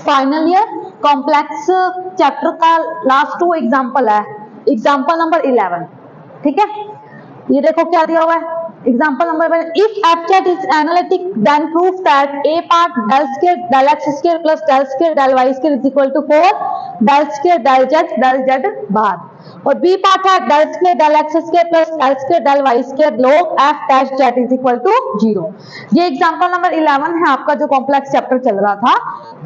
Final year complex chapter का last 2 example है, example number 11। ठीक है, ये देखो क्या दिया हुआ है example number 11। If f chat is analytic then prove that a part del square del x square plus del square del y square is equal to 4 del square del z बार, और b part है del square del x square plus del square del y square log f dash z is equal to 0। ये example number 11 है आपका जो complex chapter चल रहा था।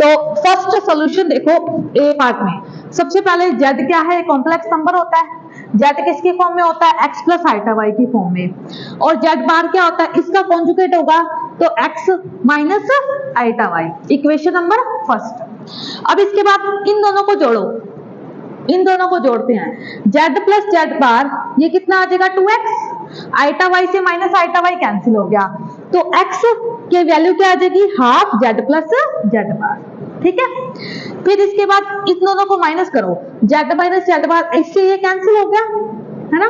तो फर्स्ट सॉल्यूशन देखो ए पार्ट में, सबसे पहले z क्या है, कॉम्प्लेक्स नंबर होता है, z किसकी फॉर्म में होता है, x प्लस आइटा y की फॉर्म में, और z बार क्या होता है, इसका कॉन्जुगेट होगा तो x minus iota y, equation number first. अब इसके बाद इन दोनों को जोड़ो, इन दोनों को जोड़ते हैं, z प्लस z बार ये कितना आ जाएगा 2x, आइटा y से माइनस आइटा y कैंसिल हो गया, तो x के वैल्यू क्या आ जाएगी, half z plus z bar. ठीक है, फिर इसके बाद इस दोनों को माइनस करो, z माइनस z बार, इससे ये कैंसिल हो गया है ना,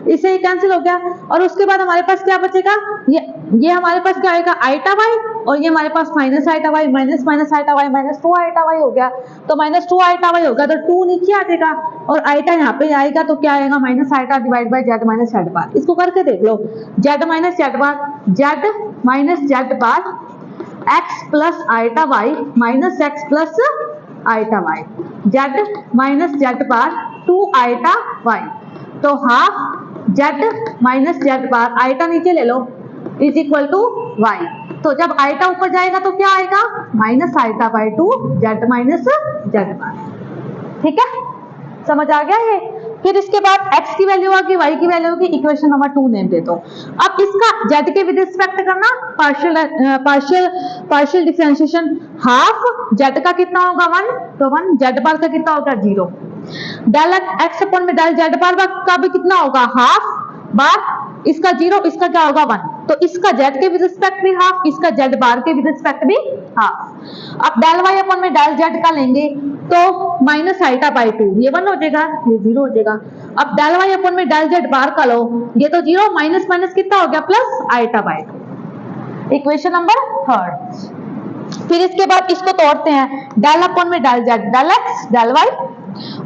इससे ये कैंसिल हो गया, और उसके बाद हमारे पास क्या बचेगा, ये हमारे पास क्या आएगा आइटा y, और ये हमारे पास minus iota y, minus minus iota y minus 2 iota y हो गया, तो माइनस 2 आइटा y होगा तो 2 नीचे आ जाएगा और आइटा यहाँ पे आएगा, तो क्या आएगा minus iota divide by z minus z bar. इसको करके देख लो, z minus z bar, z minus z bar x plus iota y minus x plus iota y, z minus z bar 2 iota y, तो half z minus z bar, iota नीचे ले लो, is equal to y। तो जब iota ऊपर जाएगा तो क्या आएगा, minus iota by 2 z minus z bar. ठीक है, समझ आ गया ये। फिर इसके बाद x की वैल्यू होगी, y की वैल्यू होगी, इक्वेशन नंबर 2 नेम दे दो। अब इसका z के विद रिस्पेक्ट करना, पार्शियल डिफरेंशिएशन, हाफ z का कितना होगा 1, तो 1, z बार का कितना होगा 0, डेल x अपॉन में डेल z बार का भी कितना होगा हाफ बार, इसका 0, इसका क्या होगा 1, तो इसका z के विद रिस्पेक्ट भी हाफ, इसका z बार के विद रिस्पेक्ट भी हाफ। अब डेल y अपॉन में डेल z का लेंगे तो माइनस आइटा बाय 2, ये 1 हो जाएगा, ये 0 हो जाएगा। अब डेल y अपॉन में डेल z बार का लो, ये तो 0, माइनस माइनस कितना हो गया plus iota by 2, equation number 3। फिर इसके बाद इसको तोड़ते हैं, डेल अपॉन में del z del x del y,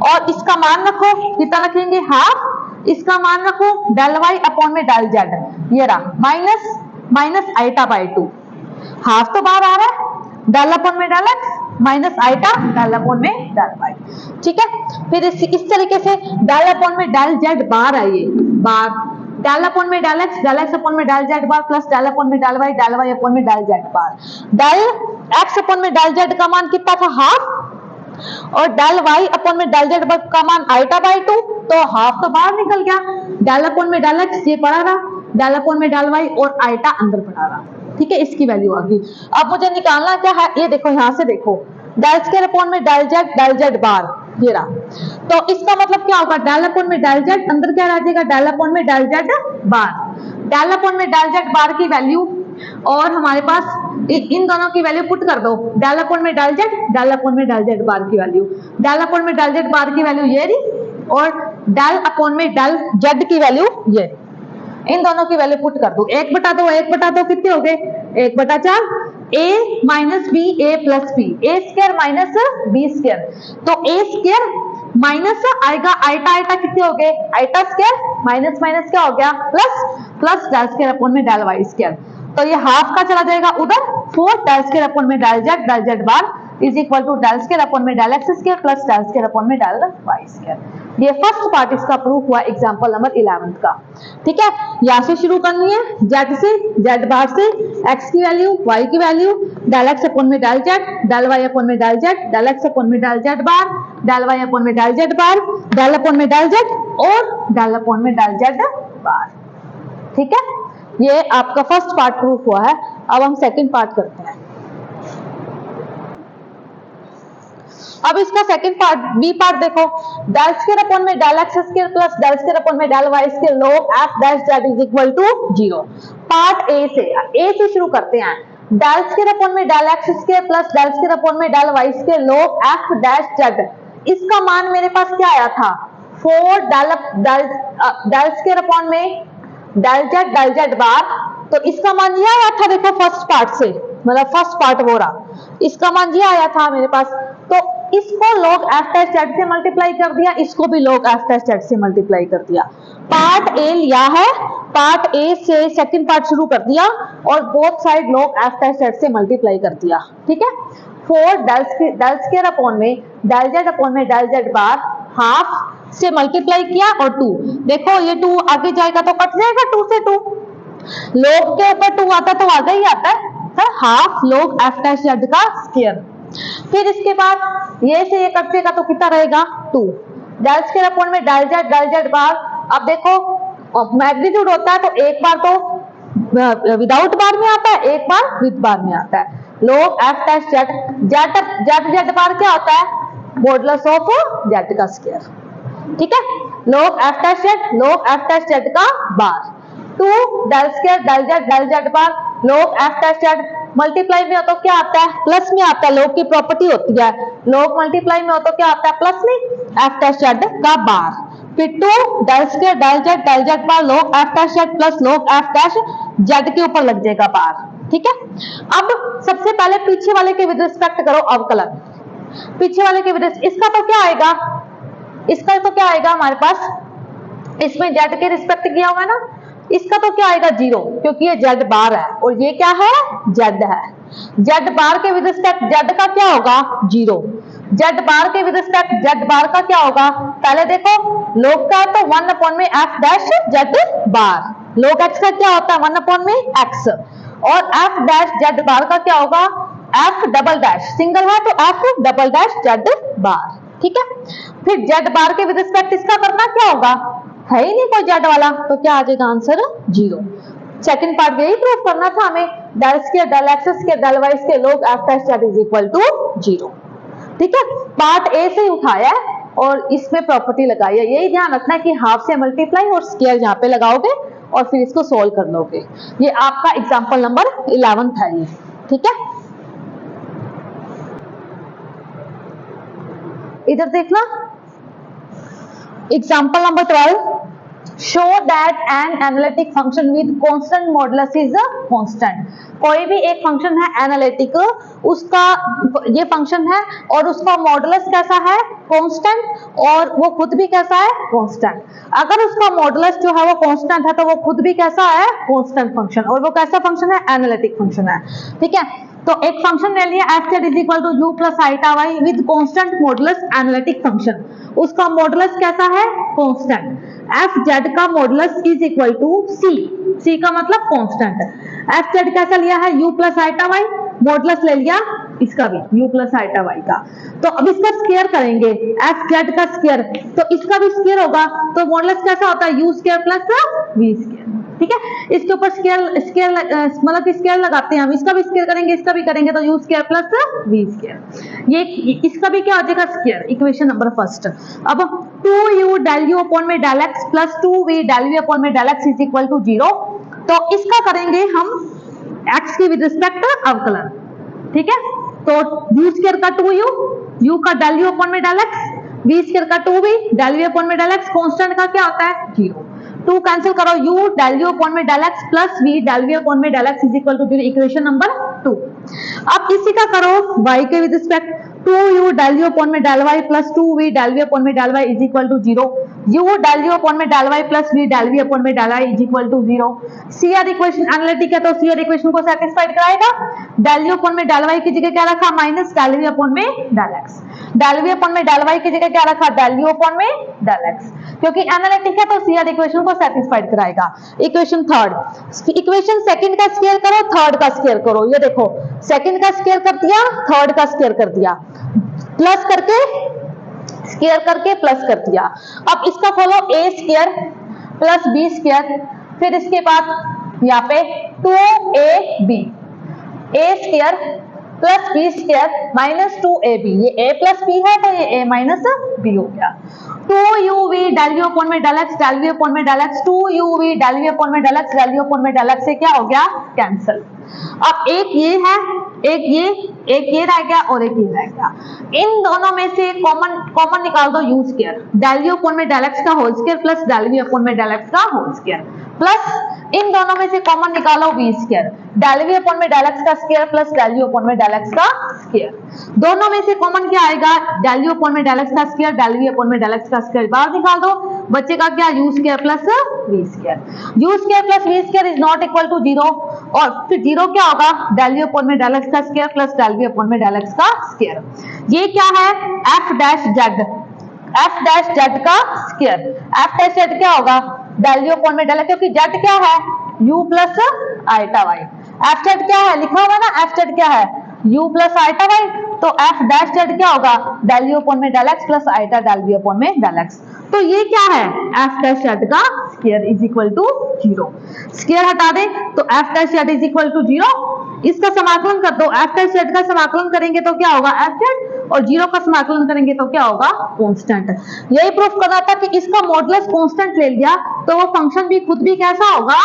और इसका मान रखो, कितना रखेंगे हाफ, इसका मान रखो डेल y अपॉन में डेल z, ये रहा minus minus iota by 2, half तो बाहर आ रहा है, डेल अपॉन में del x minus iota del upon में डेल y। ठीक है, फिर इस तरीके से डेल अपॉन में डेल z बार है, ये बार, डेल अपॉन में डेल x अपॉन में del z bar plus del upon में डेल y अपॉन में del z bar. Del x upon में डेल z का मान कितना था हाफ, और डेल y अपॉन में डेल z का मान आइटा बाय 2, तो हाफ तो बाहर निकल गया, डेल अपॉन में डेल x ये पड़ा रहा, डेल अपॉन में डेल y और आइटा अंदर पड़ा रहा। ठीक है, इसकी वैल्यू आ गई। अब मुझे निकालना क्या है, ये देखो यहाँ से देखो, डेल स्क्वायर अपॉन में डेल z बार, ये रहा, तो इसका मतलब क्या होगा, डेल अपॉन में डेल z, अंदर क्या रह जाएगा डेल अपॉन में del z bar, del upon में डेल z बार की वैल्यू, और हमारे पास इन दोनों की वैल्यू पुट कर दो, डेल अपॉन में डेल z, डेल अपॉन में डेल z बार की वैल्यू, डेल अपॉन में डेल z बार की वैल्यू ये रही, और डेल अपॉन में डेल z की वैल्यू ये, इन दोनों की वैल्यू पुट कर दो, 1/2 कितने हो गए, 1/4, a minus B A plus B, A square minus B square, तो a स्क्वायर माइनस आएगा आइटा, आइटा कितने हो गए आइटा स्क्वायर, माइनस माइनस क्या हो गया plus, plus del square upon में डेल y स्क्वायर, तो ये हाफ का चला जाएगा उधर, 4 डेल स्क्वायर अपॉन में del z bar is equal to del square upon में del x square plus del square upon में डेल y स्क्वायर। ये फर्स्ट पार्ट इसका प्रूफ हुआ एग्जांपल नंबर 11 का। ठीक है, यहाँ से शुरू करनी है, z से, z बार से, x की वैल्यू, y की वैल्यू, डेल x अपॉन में del z, del y upon में del z, del x upon में del z bar, del y upon में del z bar, del upon में डेल z और del upon में del z bar. ठीक है, ये आपका फर्स्ट पार्ट प्रूफ हुआ है। अब हम सेकंड पार्ट करते हैं। अब इसका सेकंड पार्ट, बी पार्ट देखो, डेल स्क्वायर अपॉन में del x square plus del square upon में del y square log f dash z is equal to 0। Part A से शुरू करते हैं, डेल स्क्वायर अपॉन में del x square plus del square upon में del y square log f dash z, इसका मान मेरे पास क्या आया था 4 डेल स्क्वायर अपॉन में डेल z बार, तो इसका मान ये आया था देखो फर्स्ट पार्ट से, मतलब फर्स्ट पार्ट वो रहा, इसका मान ये आया था मेरे पास, तो इसको log f dash z से मल्टीप्लाई कर दिया, इसको भी log f dash z से मल्टीप्लाई कर दिया। पार्ट ए लिया है, पार्ट ए से सेकंड पार्ट शुरू कर दिया और both side log f dash z से मल्टीप्लाई कर दिया। ठीक है, 4 डेल स्क्वायर अपॉन में डेल z अपॉन में डेल z बार हाफ से मल्टीप्लाई किया और 2, देखो ये 2 आगे जाएगा तो कट जाएगा 2 से 2, log के ऊपर 2 आता तो आगे ही आता है, half log f dash z का स्क्वायर। फिर इसके बाद ये से ये कटेगा तो कितना रहेगा 2, डेल स्क्वायर अपॉन में डेल z बार। अब देखो मैग्नीट्यूड होता है तो एक बार तो विदाउट बार में आता है, एक बार विद बार में आता है। log f dash z बार क्या होता है, मॉडुलस ऑफ z का स्क्वायर। ठीक है, log f dash z का बार, 2 डेल स्क्वायर डेल z बार log f dash z multiply में हो तो क्या आता है, प्लस में आता है, log की प्रॉपर्टी होती है, log मल्टीप्लाई में हो तो क्या आता है, प्लस में f dash z का बार। फिर 2 डेल स्क्वायर डेल z बार log f dash z plus log f dash z के ऊपर लग जाएगा बार। ठीक है, अब सबसे पहले पीछे वाले के विद रिस्पेक्ट करो अवकलन, पीछे वाले के विद, इसका तो क्या आएगा, इसका तो क्या आएगा हमारे पास, इसमें z के रिस्पेक्ट किया हुआ है ना, इसका तो क्या आएगा 0, क्योंकि ये z बार है और ये क्या है z है। z बार के विद रिस्पेक्ट z का क्या होगा 0, z बार के विद रिस्पेक्ट z बार का क्या होगा, पहले देखो log का तो 1 अपॉन में f डैश z बार, log x का क्या होता है 1 अपॉन में x, और f डैश z बार का क्या होगा f डबल डैश, सिंगल है तो f double dash z bar. ठीक है, फिर z बार के विद रिस्पेक्ट इसका करना क्या होगा, है ही नहीं कोई z वाला, तो क्या आ जाएगा आंसर 0। सेकंड पार्ट यही प्रूव करना था हमें, del square del x square del y square log f dash z is equal to 0। ठीक है, पार्ट ए से ही उठाया है और इसमें प्रॉपर्टी लगाई है। यही ध्यान रखना है कि हाफ से मल्टीप्लाई और स्क्वायर यहाँ पे लगाओगे और फिर इसको सोल्व कर लोगे। ये आपका एग्जाम्पल नंबर 11 था ये। ठीक है, इधर देखना, example number 12, show that an analytic function with constant modulus is constant. कोई भी एक फंक्शन है एनालिटिक, उसका ये फंक्शन है और उसका मॉडुलस कैसा है कांस्टेंट, और वो खुद भी कैसा है कांस्टेंट। अगर उसका मॉडुलस जो है वो कांस्टेंट है तो वो खुद भी कैसा है कांस्टेंट फंक्शन, और वो कैसा फंक्शन है एनालिटिक फंक्शन है। ठीक है, तो एक फंक्शन ले लिया f z is equal to u plus iota y with constant modulus analytic function, उसका मॉडुलस कैसा है कांस्टेंट, f z का modulus is equal to c का मतलब कांस्टेंट है। f z कैसा लिया है u plus iota y, modulus ले लिया इसका भी u प्लस आइटा y का, तो अब इसका स्क्वायर करेंगे f z का स्क्वायर, तो इसका भी स्क्वायर होगा, तो मॉडुलस कैसा होता है u square plus v square. ठीक है, इसके ऊपर स्क्वायर मतलब कि स्क्वायर लगाते हैं हम, इसका भी स्क्वायर करेंगे इसका भी करेंगे, तो u square plus v square, ये इसका भी क्या हो जाएगा स्क्वायर, इक्वेशन नंबर फर्स्ट। अब 2u डेल u अपॉन में del x plus 2v del v upon में del x is equal to 0, तो इसका करेंगे हम x के विद रिस्पेक्ट अवकलन। ठीक है, तो u स्क्वायर का 2u, u का डेल u अपॉन में डेल x, v स्क्वायर का 2v डेल v अपॉन में डेल x, कांस्टेंट का क्या होता है 0, 2 कैंसिल करो, u डेल u अपॉन में del x plus v del v upon में del x is equal to 0, equation number 2। अब इसी का करो y के with respect, 2u del u upon में del y plus 2v del v upon में del y is equal to 0, u del u upon में del y plus v del v upon में del y is equal to 0। CR equation analytic है तो CR equation को satisfied कराएगा, del u upon में del y की जगह क्या रखा माइनस डेल v अपॉन में del x, del v upon में डेल y की जगह क्या रखा डेल u अपॉन में डेल x, क्योंकि एनालिटिक है तो CR इक्वेशन को सैटिस्फाइड कराएगा। इक्वेशन थर्ड, इक्वेशन सेकंड का स्क्वायर करो थर्ड का स्क्वायर करो, ये देखो सेकंड का स्क्वायर कर दिया थर्ड का स्क्वायर कर दिया, प्लस करके स्क्वायर करके प्लस कर दिया। अब इसका खोलो a square plus b square, फिर इसके बाद यहाँ पे 2ab, a square plus b square minus 2ab, ये a प्लस b है तो ये a माइनस b हो गया। 2uv डेल u अपॉन में del x del v upon में del x, 2uv del v upon में del x del v upon में डेल x से क्या हो गया कैंसिल। अब एक ये है एक ये रह गया और एक ये रह गया, इन दोनों में से कॉमन निकाल दो u square del u upon में डेल x का whole square plus del v upon में डेल x का होल स्क्वायर, प्लस इन दोनों में से कॉमन निकालो v square, del v upon में डेल x का square plus del u upon में डेल x का स्क्वायर। दोनों में से कॉमन क्या आएगा, डेल u अपॉन में डेल x का स्क्वायर, डेल v अपॉन में डेल x का स्क्वायर बाहर निकाल दो, बचेगा क्या u square plus v square. u square plus v square is not equal to 0, और फिर 0 क्या होगा, डेल u अपॉन में डेल x का square plus del v upon में डेल x का स्क्वायर। ये क्या है, f dash z, f dash z का स्क्वायर, f डैश z क्या होगा, डेल u अपॉन में डेल, क्योंकि z क्या है u plus iota y, f z क्या है लिखा हुआ ना, f z क्या है u प्लस आइटा y, तो f डैश z क्या होगा, डेल u अपॉन में del x plus iota del v upon में डेल x। तो ये क्या है, f डैश z का square is equal to 0। Square हटा दे तो f dash z is equal to 0, इसका समाकलन कर दो, f डैश z का समाकलन करेंगे तो क्या होगा f z, और 0 का समाकलन करेंगे तो क्या होगा, कांस्टेंट। यही प्रूफ करना था कि इसका मॉडुलस कांस्टेंट ले लिया तो वो फंक्शन भी खुद भी कैसा होगा,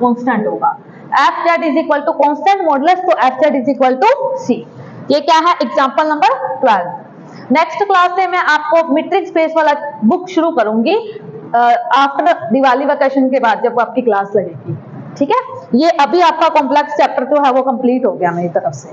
कांस्टेंट होगा। F Z is equal to constant modulus, तो F Z is equal to C. ये क्या है, एग्जांपल नंबर 12। नेक्स्ट क्लास से मैं आपको मीट्रिक स्पेस वाला बुक शुरू करूंगी आफ्टर दिवाली वेकेशन के बाद, जब आपकी क्लास लगेगी, ठीक है। ये अभी आपका कॉम्प्लेक्स चैप्टर जो है वो कंप्लीट हो गया मेरी तरफ से।